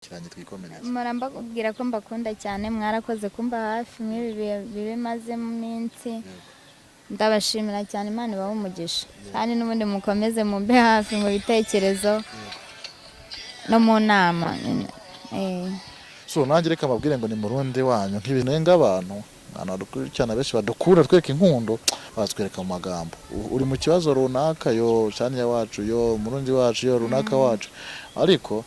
kiranye twikomereza. Murambabwira ko mbakunda cyane, mwarakoze kumba hafi mw'ibi bibe maze mu minsi. Ndabashimira cyane, Imana ibahe umugisha kandi n'ubundi mukomeze mumbe hafi mu bitekerezo no mu nama. So nanjye reka mbabwire ngo ni murundi wanyu nk'ibinenga abantu dukurikirana benshi badukura tweka inkundo batwereka mu magambo. Uri mu kibazo runaka yo cyane wacu yo murundi wacu yo runaka wacu, ariko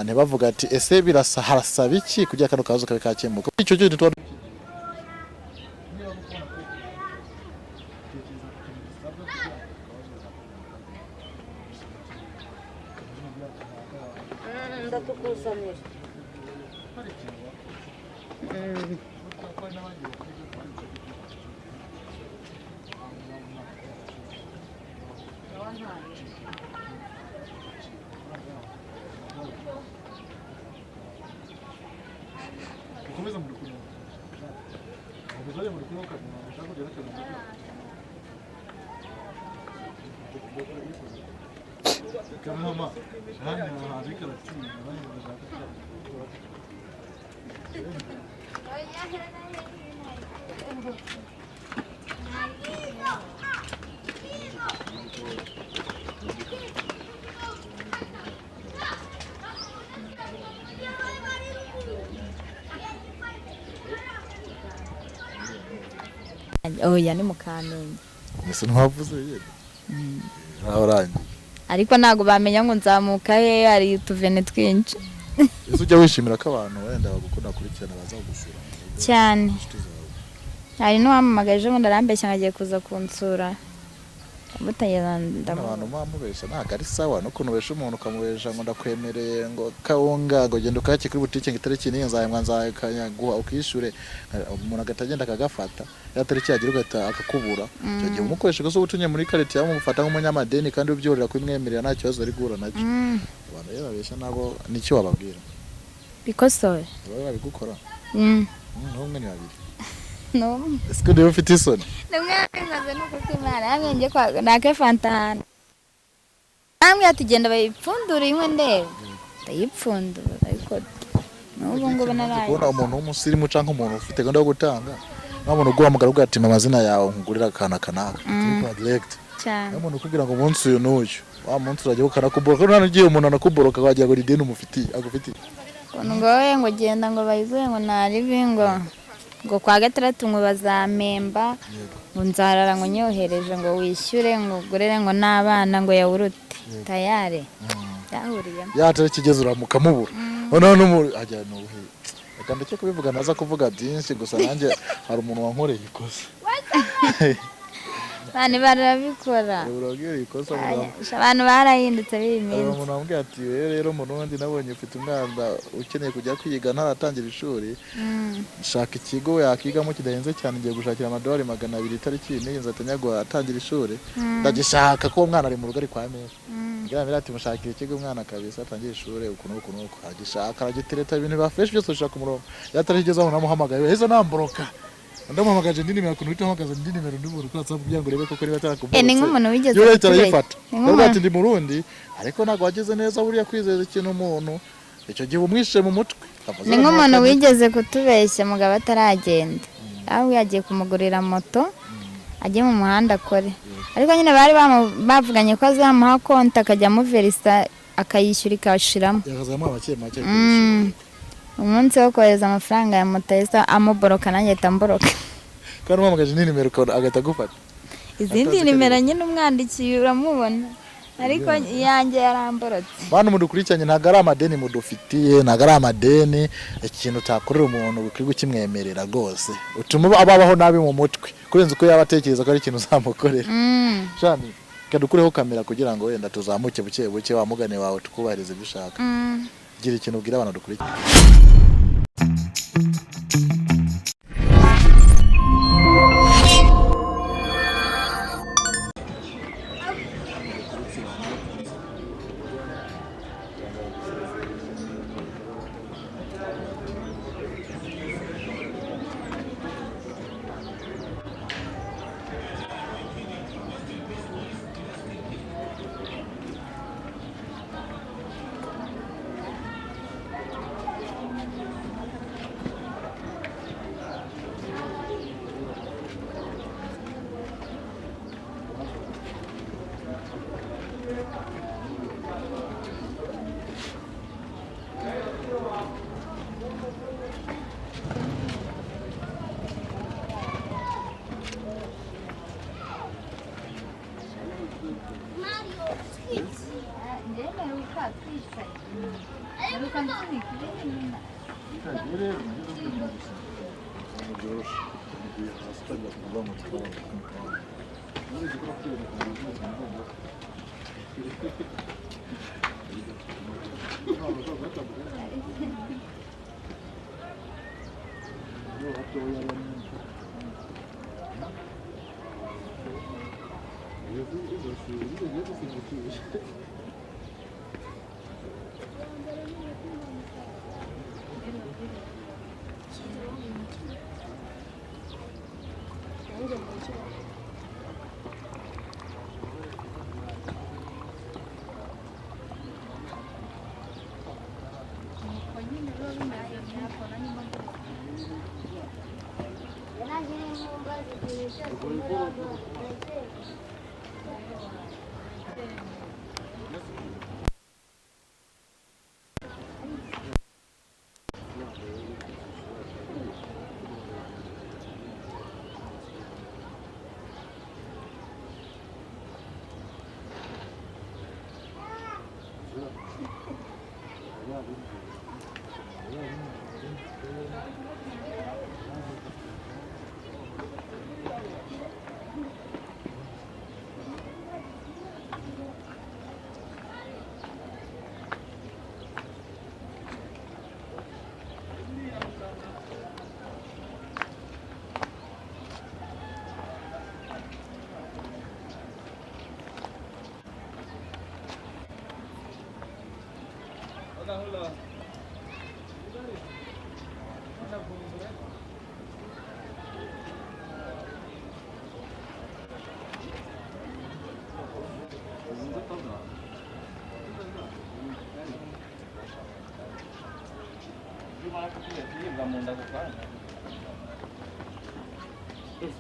ntibavuga ati ese birasa harasaba iki kugira kano kazo kabe kakemuka. Icyo cyo nitwa ndatukusanira Mama, oya ni mu Kamenge. ese ntavuze yego. Uranye. Ariko ntago bamenya ngo nzamuka he, hari utuvene twinshi. Ese ujya wishimira ko abantu wenda bagukunda kurikirana baza kugusura cyane. Hari n'uwampamagaje ngo ndarambeshya ngagiye kuza kunsura. Abantu mwamubesha ntago ari sawa no kunubesha umuntu ukamubesha ngo ndakwemereye ngo kawunga ngo genda ukake kuri butike ngo itariki niyo nzayaguha ukishure, umuntu agatagenda akagafata yatariki yagira ugata akakubura. Cyo gihe umukoresha ko ubutunye muri karite yamufata nk'umunyamadeni kandi ubyorera kwimwemerera nta kibazo ari guhura nacyo. Abantu rero babesha nabo nicyo wababwira bikosoye baba babigukora. N'umwe ni babiri no ese ko ufite isoni n'umwe nkaze no kutimara amenge kwa nake fantana amwe atugenda bayipfundura imwe ndebe ndayipfundura ariko n'ubu ngo banaraye kubona umuntu w'umusirimu canke umuntu ufite gahunda yo gutanga n'umuntu uguhamagara ugati amazina yawe nkugurira akana kanaka direct cyane n'umuntu ukubwira ngo umunsi uyu n'uyu wa munsi urajya ukanakuboroka none nagiye umuntu anakuboroka wagiye ngo ideni umufitiye agufitiye ngo we ngo genda ngo bayiguye ngo naribi ngo kwa gatandatu ngo bazamemba ngo nzarara ngo nyohereje ngo wishyure ngo ugurere ngo n'abana ngo yawurute tayare yahuriye yatare kigeze uramuka mubura none ajya n'ubuhe kandi cyo kubivuga naza kuvuga byinshi gusa nanjye hari umuntu wankoreye ikosa bani barabikora urabwira ikosa abantu barahindutse biminsi umuntu wambwiye ati rero murundi nabonye ufite umwana ukeneye kujya kwiga ntaratangira ishuri shaka ikigo yakigamo kidahenze cyane ngiye gushakira amadolari 200 itariki niyo nzatanyagwa atangira ishuri ndagishaka ko umwana ari mu rugo ari kwa mera ngira ati mushakira ikigo umwana kabisa atangira ishuri ukuntu agishaka aragitereta ibintu bafresh byose ushaka umurongo yatarigeze aho namuhamagaye heza namboroka ndamuhamagaje ndi nimero kuntu utamagaza ndi nimero ndi mu WhatsApp kugira ngo urebe ko kuri batarakubona ni nk'umuntu wigeze yo leta yifata nubwo ati ndi murundi ariko nago wageze neza buriya kwizeza ikintu umuntu icyo gihe umwishe mu mutwe ni nk'umuntu wigeze kutubeshya mugabo ataragenda aho yagiye kumugurira moto ajye mu muhanda akore ariko nyine bari bavuganye ko azamuha konti akajya mu verisa akayishyura ikashiramo yakazamo make umunsi wo kohereza amafaranga ya moto yesa amuboroka nanjye tamboroka kandi umwamagaje ni nimero agahita agufata izindi nimero nyine umwandikiye uramubona ariko yanjye yaramborotse bantu mudukurikiranye ntago ari amadeni mudufitiye ntago ari amadeni ikintu utakorera umuntu ukiri gukimwemerera rwose utuma ababaho nabi mu mutwe kurenza uko yaba atekereza ko ari ikintu uzamukorera shani kadukureho kamera kugira ngo wenda tuzamuke buke buke wa mugane wawe tukubahirize ibyo ushaka gira ikintu ubwira abantu dukurikiranye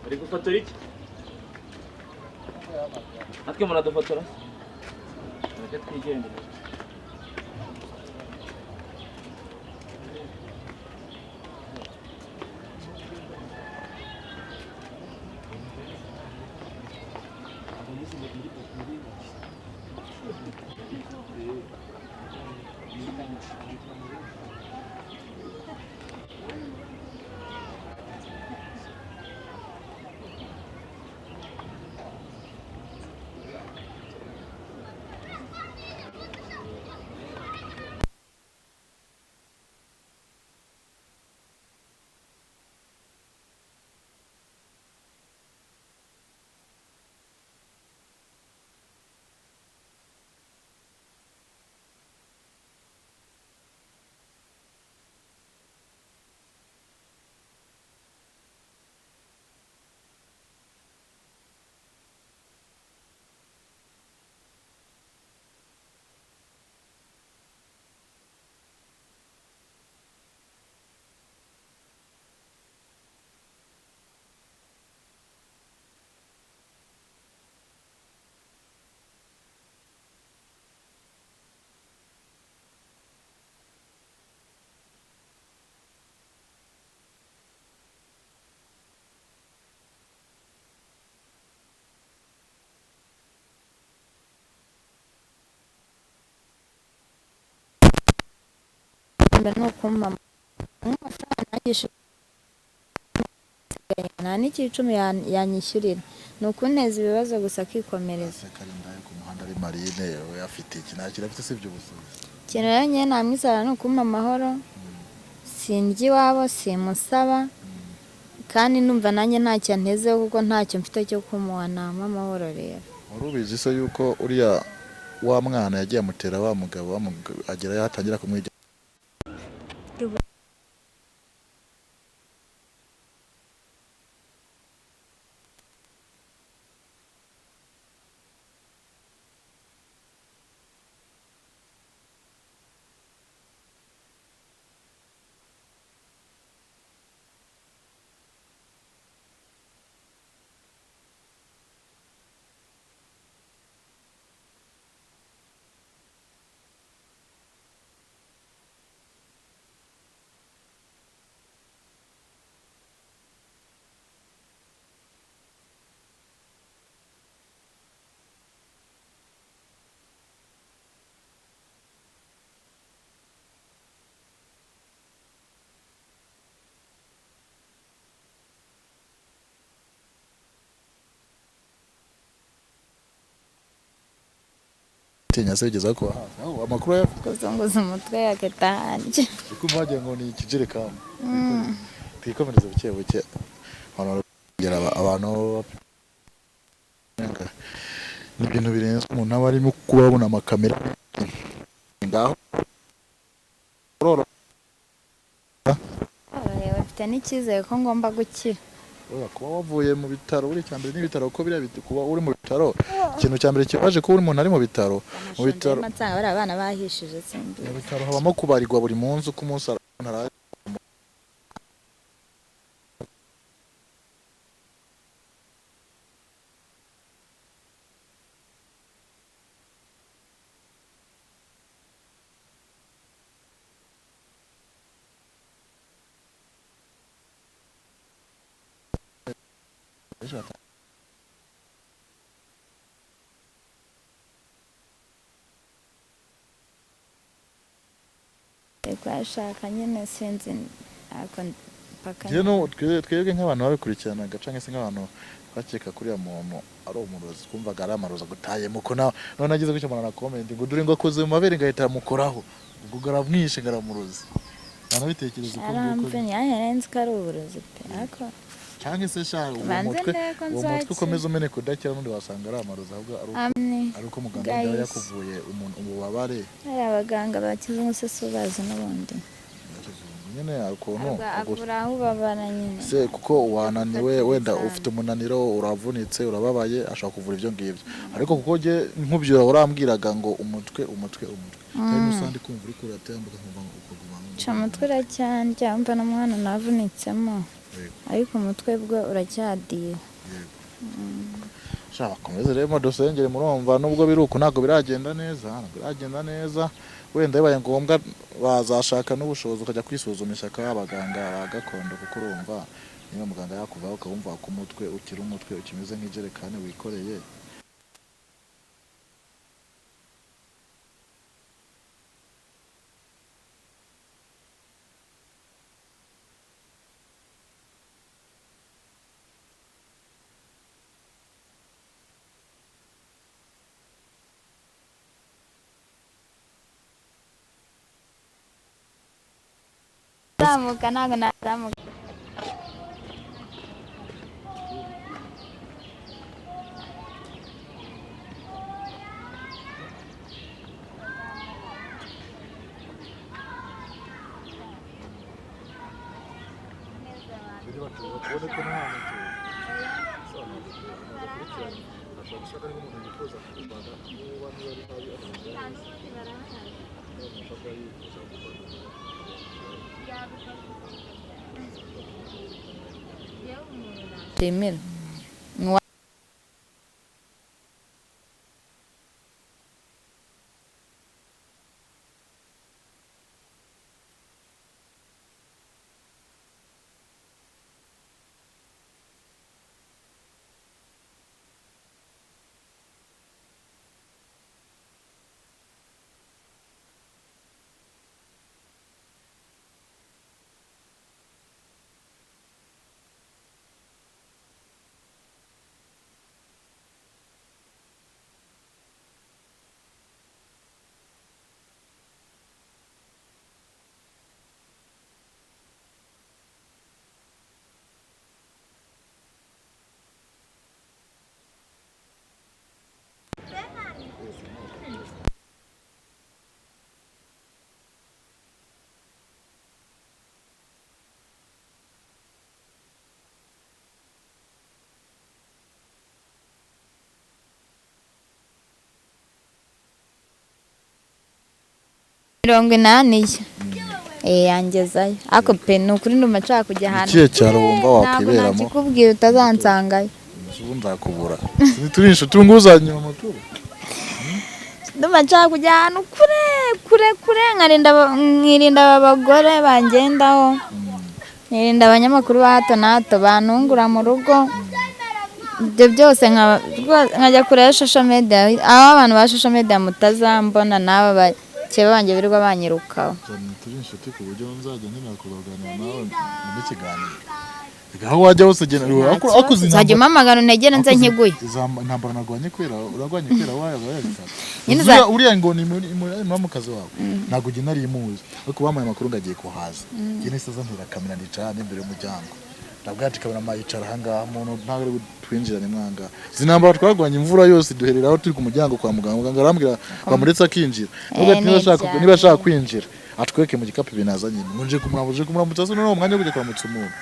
Bari gufotora iki? Natwe muradufotora? Reka twigendere. mbere ni ukumpa amafaranga nanjye nta n'ikicumi yanyishyurira, ni ukunteza ibibazo gusa akikomereza. Karindaye ku muhanda ari Marine we afite iki nta kintu afite usibye ubusuzi. Ikintu rero njyewe namwisaba ni ukumpa amahoro, sindya iwabo simusaba, kandi numva nanjye ntacyo antezeho kuko ntacyo mfite cyo kumuha, nampa amahoro rero. Wari ubizi se yuko uriya wa mwana yagiye amutera wa mugabo agera yatangira kumwigira tinya se bigeza ko hafi amakuru ya kuzunguza umutwe yaketanje uko mwagiye ngo ni ikijerekani twikomereza buke buke abantu ni ibintu birenze umuntu aba arimo kubabona amakamera ngaho bafite n'icyizere ko ngomba gukira kuba wavuye mu bitaro uri cyambere n'ibitaro uko biriya kuba uri mu bitaro ikintu cyambere kibaje ko uri umuntu ari mu bitaro nsanga bari abana bahishije simbi mu bitaro habamo kubarirwa buri munsi uko umunsi arara kwashaka nyine sinzi mpaka twebwe nk'abantu babikurikiranaga cyangwa se nk'abantu bakeka kuri ya muntu ari umurozi kumvaga ari amarozi agutayemo ko none agize gutyo umuntu arakomenti ngo dore ngo akoze mu mabere ngahita amukoraho ubwo garamwishe ngaramurozi bitekereza uko nguko yarenze ko ari uburozi pe ariko cyangwa se uwo mutwe ukomeza umeneka udakira n'undi wasanga ari amarozi ahubwo ari uko muganga yaba yakuvuye ububabare hari abaganga bakize umuseso bazi n'ubundi nyine ukuntu agura aho ubabara nyine se kuko wananiwe wenda ufite umunaniro uravunitse urababaye ashaka kuvura ibyo ngibyo ariko kuko nk'ubyura urambwiraga ngo umutwe kandi n'usandi kumva uri kuratambuka nkumva ukaguma umutwe uracyane cyangwa n'umwana navunitsemo ariko umutwe bwo uracyadiye shaka komeze rero dusengere murumva nubwo biruko ntago biragenda neza wenda bibaye ngombwa bazashaka n'ubushobozi ukajya kwisuzumisha abaganga gakondo kuko urumva niba muganga yakuvaho ukabumva ko umutwe ukiri umutwe ukimeze nk'ijerekani wikoreye zamuka ntabwo nazamuka Demir. Mirongo inani yangezayo ako pe ni ukuri ndumva nshaka kujya ahantu ikihe cyaro wumva wakwiberamo ntabwo nakikubwira utazansangayo ubu nzakubura turi inshuti nguzanye mu maturo ndumva nshaka kujya ahantu kure nkirinda abagore bangendaho nkirinda abanyamakuru ba hato na hato bantungura mu rugo ibyo byose nkajya kure ya social media aho abantu ba social media mutazambona n'aba bakeba banjye birirwa banyirukaho turi inshuti ku buryo nzajya nkenera kubaganira nawe mu kiganiro aho wajya hose genera akuzi nzajya umamagara unegere nze nkiguye intambara nagwanye kwera uragwanye kwera wayo yabitsa uriya ngo ni mu kazi wawe ntago ugena ari imuzi ariko bamaye amakuru ngagiye kuhaza gene saza ntira kamera ndicane imbere y'umuryango ndabwati kamera mayicara hanga umuntu ntago twinjirane mwanga zinambara twagwanye imvura yose duhereraho turi ku muryango kwa muganga arambwira bamuretse akinjira niba ashaka kwinjira atweke mu gikapu binazanye nje kumuramutsa so no mwanya kujya kuramutsa umuntu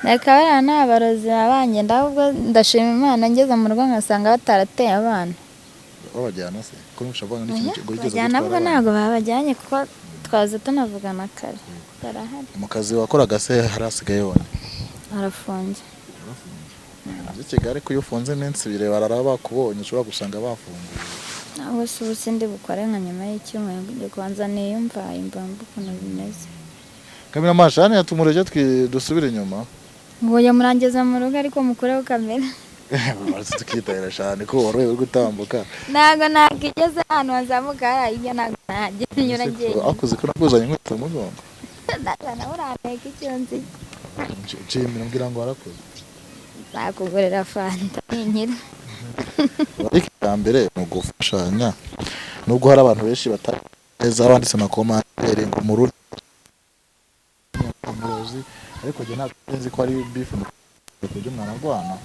reka bariya ni abarozi babanye ndahubwo ndashima Imana ngeze mu rugo nkasanga batarateye abana babajyana se ko nushavanga n'ikintu ngo igeze gutwara nabwo ntabwo babajyanye kuko twaze tunavugana kare barahari mu kazi wakoraga se harasigaye wone arafunze Kigali ko iyo ufunze iminsi ibiri barara bakubonye ushobora gusanga bafunguye nawe se ubusindi bukore nka nyuma y'icyumweru ngiye kubanza niyumva imbambu ukuntu bimeze kamera mashani yatumurije dusubire inyuma ngo ya murangeza mu rugo ariko mukoreho kamera barazi tukitahira cyane ko woroye uri gutambuka ntago nakigeze ahantu hazamuka hariya ntago nageze nyura ngiye akuze ko nakuzanye inkweto mu mugongo ndabona uranteka icyo nzi nshimira mbwira ngo warakoze nakugurira fanta ninkira ariko mbere mu gufashanya nubwo hari abantu benshi batareza abanditse amakomantere ngo mururi umurozi ariko je ntazi ko ari beef kujya umwana rwana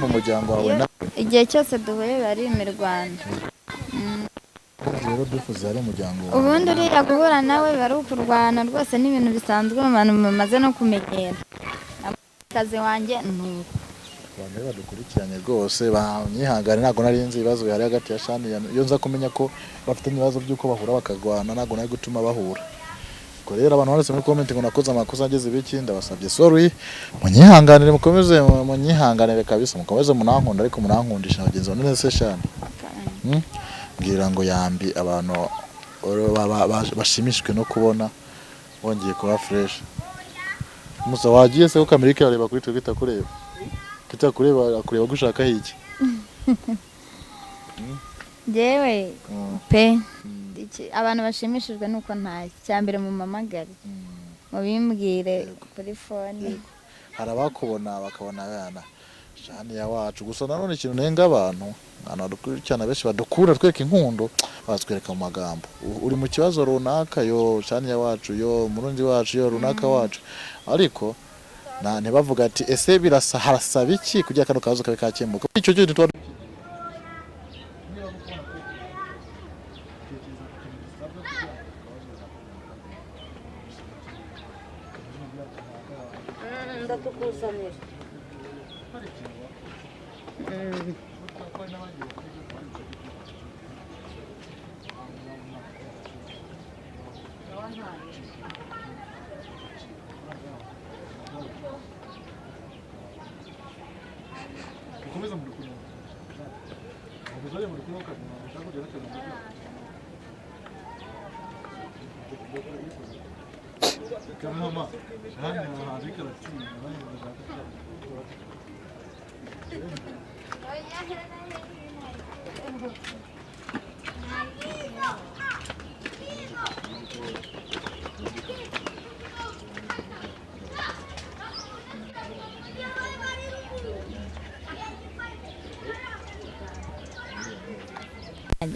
mu muryango wawe igihe cyose duhuye bari mu Rwanda rero dufuze ari umuryango ubundi uriya guhura nawe bari ukurwana rwose n'ibintu bisanzwe abantu bamaze no kumenyera akazi wanjye nuko abantu badukurikiranye rwose banyihangane ntago narinzi ibibazo bihari hagati ya Shani iyo nza kumenya ko bafite ibibazo by'uko bahura bakagwana ntago nari gutuma bahura ko rero abantu banditse muri comment ngo nakoze amakosa ageze ibiki ndabasabye sorry munyihanganire mukomeze munyihanganire kabisa mukomeze munankunda ariko munankundisha bagenzi banyu nese Shani mbwira ngo yambi abantu bashimishwe no kubona wongeye kuba fresh musa wagiye se ko Amerika yareba kuri twe kitakureba akureba gushaka hiki jewe pe abantu bashimishijwe nuko nta cyambere mu mamagari mubimbwire kuri phone harabakubona bakabona abana Shani ya wacu gusa nanone ikintu nenga abantu badukurikirana benshi badukura tweka inkundo batwereka mu magambo uri mu kibazo runaka yo Shani ya wacu yo murundi wacu yo runaka wacu ariko ntibavuga ati ese birasa harasaba iki kugira kano kazo kabe kakemuka icyo cyo tutwa ndatukusanira komeza mu rukundo ubuzare mu rukundo kandi nashaka kugera cyane kama mama Shani harika ratini nani ndashaka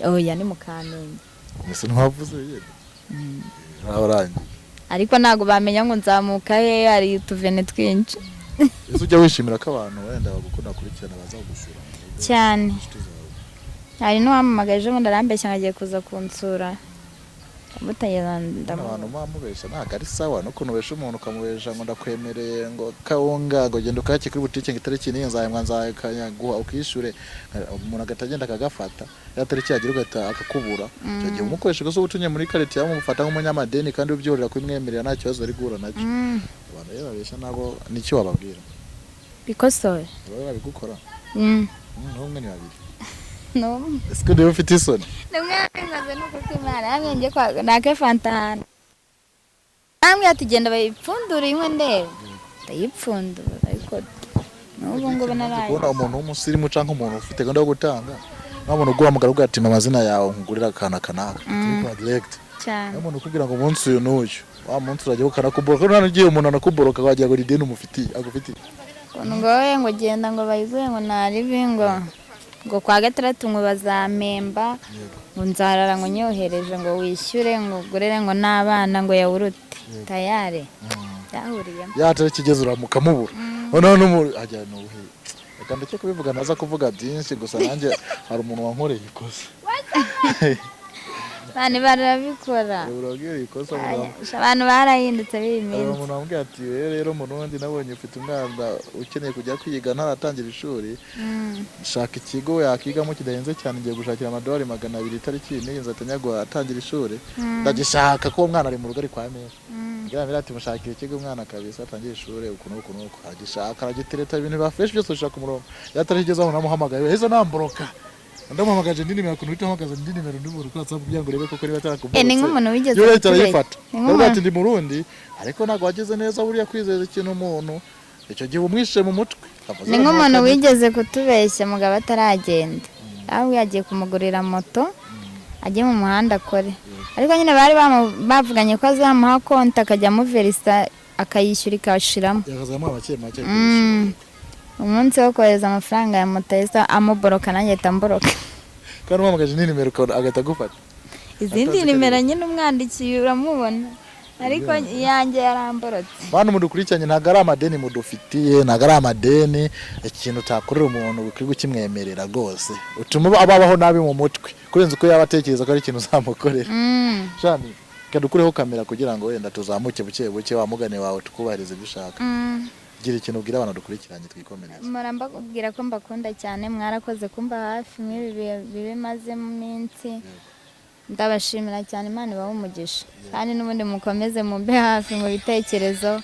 oya ni mukamenya ese ntavuze yego abaranye ariko ntago bamenya ngo nzamuka he hari utuvene twinshi ese ujya wishimira ko abantu wenda bagukunda kurikirana baza gusura cyane hari n'uwamamagaje ngo ndarambeshya ngagiye kuza kunsura abantu mamubesha ntago ari sawa no kunubesha umuntu ukamubesha ngo ndakwemereye ngo kawunga ngo genda ukake kuri butike ngo itariki niyo nzayaguha ukishure umuntu agatagenda akagafata ya tariki yagira ugata akakubura cyo gihe umukoresha gaso ubutunye muri karite yamufata nk'umunyamadeni kandi ubyorera kwimwemerera nta kibazo ari guhura nacyo abantu rero babesha nabo nicyo wababwira bikosore baba babigukora n'umwe ni babiri no ese ko niba ufite isoni nimwe nuko kwimana namwe nje kwa nake fantana namwe atugenda bayipfundura imwe ndebe ndayipfundura ariko n'ubu ngo banaraye kubona umuntu w'umusirimu canke umuntu ufite gahunda yo gutanga nabona uguhamagara ugatima amazina yawe nkugurira akana kanaka kwa direct cyane umuntu kugira ngo umunsi uyu n'uyu wa munsi urajya ukanakuboroka nta n'ugiye umuntu anakuboroka wagira ngo ni ideni umufitiye agufitiye ngo wowe ngo genda ngo bayiguhe ngo naribi ngo kwa gatandatu ngo bazampemba ngo nzarara ngo nyohereje ngo wishyure ngo ugurere ngo n'abana ngo yawurute tayare byahuriyemo yatari kigeze uramuka mubura noneho ajya n'ubuhe reka ndeke kubivuga naza kuvuga byinshi gusa nanjye hari umuntu wankoreye ikosa bani barabikora abantu barahindutse b'iyi minsi umuntu wambwiye ati rero Murundi nabonye ufite umwana ukeneye kujya kwiga ntaratangira ishuri shaka ikigo yakigamo kidahenze cyane ngiye gushakira amadolari 200 itariki n'iyi nzatanyagwa atangira ishuri ndagishaka ko umwana ari mu rugo ari kwa mera ngira ati mushakira ikigo umwana kabisa atangira ishuri ukuntu agishaka aragitereta ibintu bafresh byose ushaka umurongo yatarigeze aho namuhamagaye heza namboroka ndamuhamagaje ndi nimero kuntu utamagaza ndi nimero ndi mu rukwatsa kugira ngo urebe ko kuri batarakuboza ni nk'umuntu wigeze kutubeshya nubwo ati ndi Murundi ariko ntago wageze neza buriya kwizeza ikintu umuntu icyo gihe umwishe mu mutwe ni nk'umuntu wigeze kutubeshya mugabo ataragenda aho yagiye kumugurira moto ajye mu muhanda akore ariko nyine bari bavuganye ko azamuha konti akajya muverisa akayishyura ikashiramo yakazamo make umunsi wo kohereza amafaranga ya moto yesa amuboroka nanjye tamboroka kandi umamagaje ni nimero agahita agufata izindi nimero nyine umwandikiye uramubona ariko yanjye yaramborotse bantu mudukurikiranye ntago ari amadeni mudufitiye ntago ari amadeni ikintu utakorera umuntu ukiri gukimwemerera rwose utuma ababaho nabi mu mutwe kurenza uko yaba atekereza ko ari ikintu uzamukorera shani kadukureho kamera kugira ngo wenda tuzamuke buke buke wa mugane wawe tukubahirize ibyo ushaka gira ikintu ubwira abantu dukurikiranye twikomereza muramba kubwira ko mbakunda cyane mwarakoze kumba hafi mwibi bimaze mu minsi ndabashimira cyane Imana ibahe umugisha kandi n'ubundi mukomeze mumbe hafi mu bitekerezo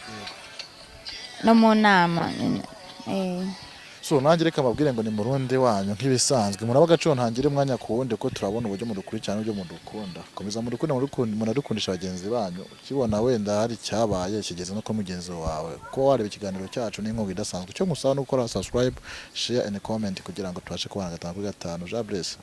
no mu nama so nanjye reka mbabwire ngo ni Murundi wanyu nk'ibisanzwe muraba agaciro ntangire umwanya ku wundi ko turabona uburyo mudukurikirana n'uburyo mudukunda komeza munadukundisha bagenzi banyu ukibona wenda hari cyabaye kigeze no ko mugenzi wawe ko wareba ikiganiro cyacu n'inkunga idasanzwe cyo musaba no gukora subscribe share and comment kugira ngo tubashe kubana 5 kuri 5 Jean Bless